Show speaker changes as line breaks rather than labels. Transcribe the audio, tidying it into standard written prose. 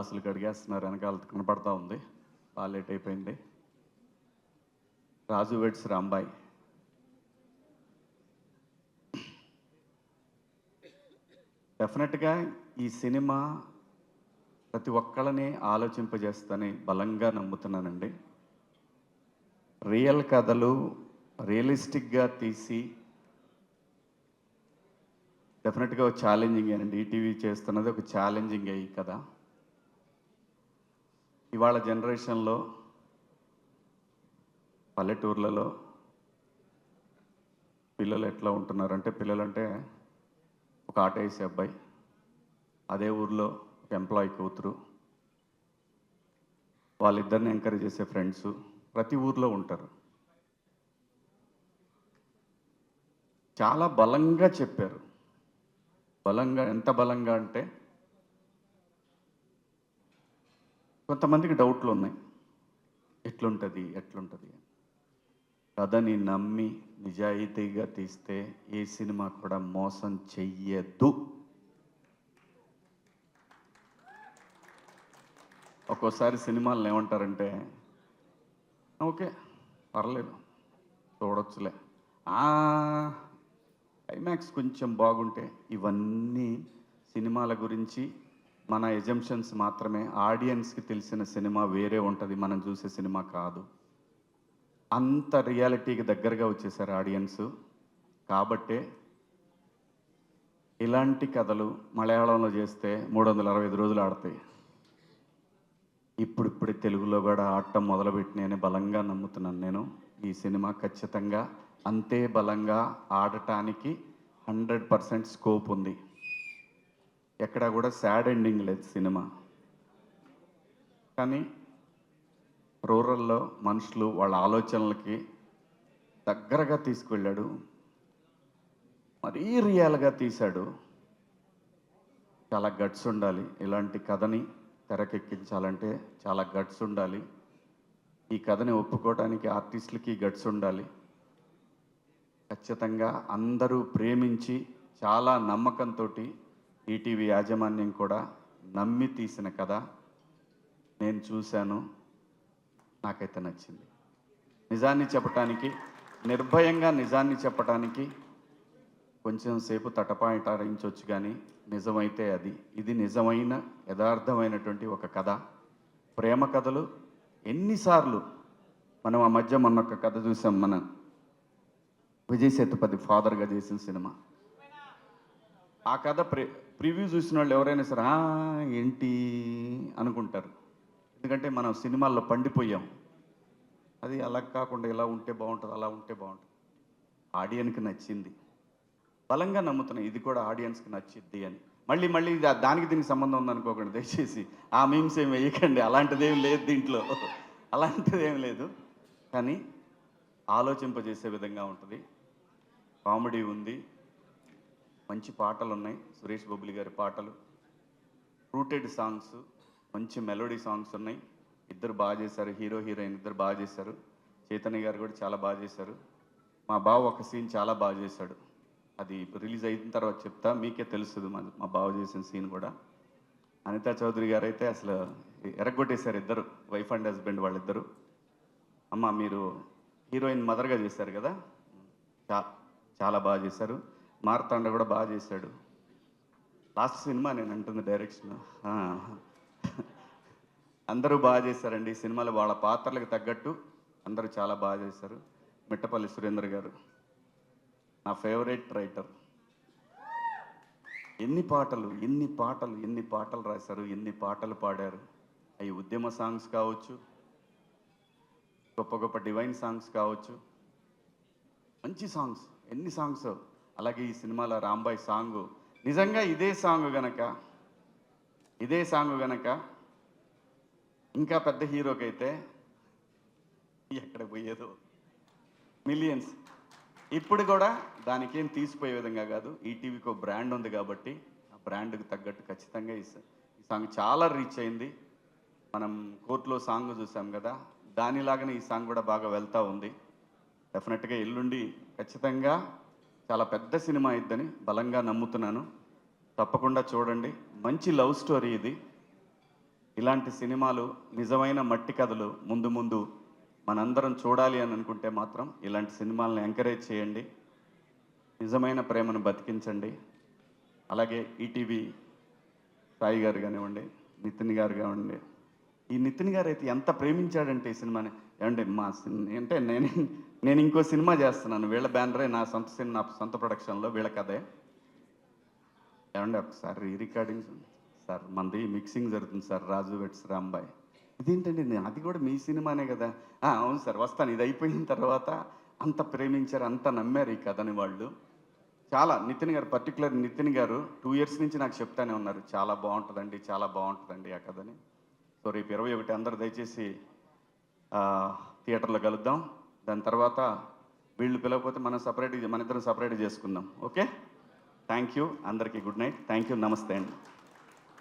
అసలు అడిగేస్తున్నారు, వెనకాల కనపడతా ఉంది. బాగా లేట్ అయిపోయింది. రాజు వెడ్స్ రాంబాయ్. డెఫినెట్గా ఈ సినిమా ప్రతి ఒక్కళ్ళని ఆలోచింపజేస్తుందని బలంగా నమ్ముతున్నానండి. రియల్ కథలు రియలిస్టిక్గా తీసి డెఫినెట్గా ఒక ఛాలెంజింగ్ అండి. ఈటీవీ చేస్తున్నది ఒక ఛాలెంజింగ్ అయ్యి కదా. ఇవాళ జనరేషన్లో పల్లెటూర్లలో పిల్లలు ఎట్లా ఉంటున్నారంటే, పిల్లలంటే ఒక ఆట వేసే అబ్బాయి, అదే ఊర్లో ఒక ఎంప్లాయీ కూతురు, వాళ్ళిద్దరిని ఎంకరేజ్ చేసే ఫ్రెండ్స్ ప్రతి ఊర్లో ఉంటారు. చాలా బలంగా చెప్పారు. బలంగా, ఎంత బలంగా అంటే కొంతమందికి డౌట్లు ఉన్నాయి, ఎట్లుంటుంది ఎట్లుంటుంది. కథని నమ్మి నిజాయితీగా తీస్తే ఏ సినిమా కూడా మోసం చెయ్యదు. ఒక్కోసారి సినిమాలను ఏమంటారంటే, ఓకే పర్లేదు చూడొచ్చులే, క్లైమాక్స్ కొంచెం బాగుంటే. ఇవన్నీ సినిమాల గురించి మన ఎజంప్షన్స్ మాత్రమే. ఆడియన్స్కి తెలిసిన సినిమా వేరే ఉంటుంది, మనం చూసే సినిమా కాదు. అంత రియాలిటీకి దగ్గరగా వచ్చేసారు ఆడియన్స్. కాబట్టే ఇలాంటి కథలు మలయాళంలో చేస్తే 365 రోజులు ఆడతాయి. ఇప్పుడిప్పుడే తెలుగులో కూడా ఆడటం మొదలుపెట్టినాయని బలంగా నమ్ముతున్నాను నేను. ఈ సినిమా ఖచ్చితంగా అంతే బలంగా ఆడటానికి 100% స్కోప్ ఉంది. ఎక్కడా కూడా సాడ్ ఎండింగ్ లేదు సినిమా. కానీ రూరల్లో మనుషులు వాళ్ళ ఆలోచనలకి దగ్గరగా తీసుకువెళ్ళాడు, మరీ రియల్గా తీశాడు. చాలా గట్స్ ఉండాలి ఇలాంటి కథని తెరకెక్కించాలంటే, చాలా గట్స్ ఉండాలి. ఈ కథని ఒప్పుకోవడానికి ఆర్టిస్టులకి గట్స్ ఉండాలి. ఖచ్చితంగా అందరూ ప్రేమించి చాలా నమ్మకంతో ఈటీవీ యాజమాన్యం కూడా నమ్మి తీసిన కథ. నేను చూశాను, నాకైతే నచ్చింది. నిజాన్ని చెప్పటానికి, నిర్భయంగా నిజాన్ని చెప్పటానికి కొంచెం సేపు తటపాయించవచ్చు, కానీ నిజమైతే ఇది నిజమైన యథార్థమైనటువంటి ఒక కథ. ప్రేమ కథలు ఎన్నిసార్లు మనం ఆ మధ్య మొన్నొక్క కథ చూసాం, మన విజయ్ సేతుపతి ఫాదర్గా చేసిన సినిమా. ఆ కథ ప్రివ్యూ చూసిన వాళ్ళు ఎవరైనా సరే ఏంటి అనుకుంటారు, ఎందుకంటే మనం సినిమాల్లో పండిపోయాం. అది అలా కాకుండా ఇలా ఉంటే బాగుంటుంది, అలా ఉంటే బాగుంటుంది. ఆడియన్కి నచ్చింది, బలంగా నమ్ముతున్నాయి ఇది కూడా ఆడియన్స్కి నచ్చిద్ది అని. మళ్ళీ మళ్ళీ దానికి దీనికి సంబంధం ఉందనుకోకండి దయచేసి. ఆ మీమ్స్ ఏం వేయకండి, అలాంటిదేం లేదు దీంట్లో, అలాంటిదేం లేదు. కానీ ఆలోచింపజేసే విధంగా ఉంటుంది. కామెడీ ఉంది, మంచి పాటలు ఉన్నాయి, సురేష్ బొబ్బిలి గారి పాటలు, రూటెడ్ సాంగ్స్, మంచి మెలోడీ సాంగ్స్ ఉన్నాయి. ఇద్దరు బాగా చేశారు, హీరో హీరోయిన్ ఇద్దరు బాగా చేశారు. చైతన్య గారు కూడా చాలా బాగా చేశారు. మా బావ ఒక సీన్ చాలా బాగా చేశాడు, అది రిలీజ్ అయిన తర్వాత చెప్తా, మీకే తెలుస్తుంది మా బావ చేసిన సీన్ కూడా. అనితా చౌదరి గారు అయితే అసలు ఎరగొట్టేశారు, ఇద్దరు వైఫ్ అండ్ హస్బెండ్ వాళ్ళిద్దరు. అమ్మ మీరు హీరోయిన్ మదర్గా చేశారు కదా, చాలా బాగా చేశారు. మార్తాండ కూడా బాగా చేశాడు. లాస్ట్ సినిమా నేను అంటుంది డైరెక్షన్. అందరూ బాగా చేశారండి ఈ సినిమాలో, వాళ్ళ పాత్రలకు తగ్గట్టు అందరూ చాలా బాగా చేశారు. మిట్టపల్లి సురేందర్ గారు నా ఫేవరెట్ రైటర్. ఎన్ని పాటలు ఎన్ని పాటలు ఎన్ని పాటలు రాశారు, ఎన్ని పాటలు పాడారు. అవి ఉద్యమ సాంగ్స్ కావచ్చు, గొప్ప గొప్ప డివైన్ సాంగ్స్ కావచ్చు, మంచి సాంగ్స్, ఎన్ని సాంగ్స్. అలాగే ఈ సినిమాలో రాంబాయ్ సాంగ్, నిజంగా ఇదే సాంగ్ గనక ఇంకా పెద్ద హీరోకైతే ఎక్కడ పోయేదో, మిలియన్స్. ఇప్పుడు కూడా దానికేం తీసిపోయే విధంగా కాదు, ఈటీవీకి ఒక బ్రాండ్ ఉంది కాబట్టి ఆ బ్రాండ్కి తగ్గట్టు ఖచ్చితంగా ఈ సాంగ్ చాలా రీచ్ అయింది. మనం కోర్టులో సాంగ్ చూసాం కదా, దానిలాగానే ఈ సాంగ్ కూడా బాగా వెళ్తూ ఉంది. డెఫినెట్గా ఎల్లుండి ఖచ్చితంగా చాలా పెద్ద సినిమా అయిద్దని బలంగా నమ్ముతున్నాను. తప్పకుండా చూడండి. మంచి లవ్ స్టోరీ ఇది. ఇలాంటి సినిమాలు నిజమైన మట్టి కథలు ముందు ముందు మనందరం చూడాలి అని అనుకుంటే మాత్రం ఇలాంటి సినిమాలను ఎంకరేజ్ చేయండి, నిజమైన ప్రేమను బతికించండి. అలాగే ఈటీవీ సాయి గారు కానివ్వండి, నితిన్ గారు కానివ్వండి, ఈ నితిన్ గారు అయితే ఎంత ప్రేమించాడంటే ఈ సినిమాని. ఏమండి మా అంటే నేను ఇంకో సినిమా చేస్తున్నాను, వీళ్ళ బ్యానరే, నా సొంత సినిమా, నా సొంత ప్రొడక్షన్లో వీళ్ళ కథే. ఏమండి ఒకసారి రికార్డింగ్ సార్, మనది మిక్సింగ్ జరుగుతుంది సార్, రాజు వెట్స్ రాంబాయ్. ఇదేంటండి, అది కూడా మీ సినిమానే కదా. అవును సార్ వస్తాను, ఇది అయిపోయిన తర్వాత. అంత ప్రేమించారు, అంత నమ్మారు ఈ కథని వాళ్ళు. చాలా నితిన్ గారు, పర్టికులర్ నితిన్ గారు 2 years నుంచి నాకు చెప్తానే ఉన్నారు, చాలా బాగుంటుందండి, చాలా బాగుంటుందండి ఆ కథని. సో రేపు 21 అందరూ దయచేసి థియేటర్లో కలుద్దాం. దాని తర్వాత వీళ్ళు పిలవకపోతే మనం మన ఇద్దరం సపరేట్ చేసుకుందాం. ఓకే, థ్యాంక్ యూ అందరికీ, గుడ్ నైట్, థ్యాంక్ యూ, నమస్తే అండి.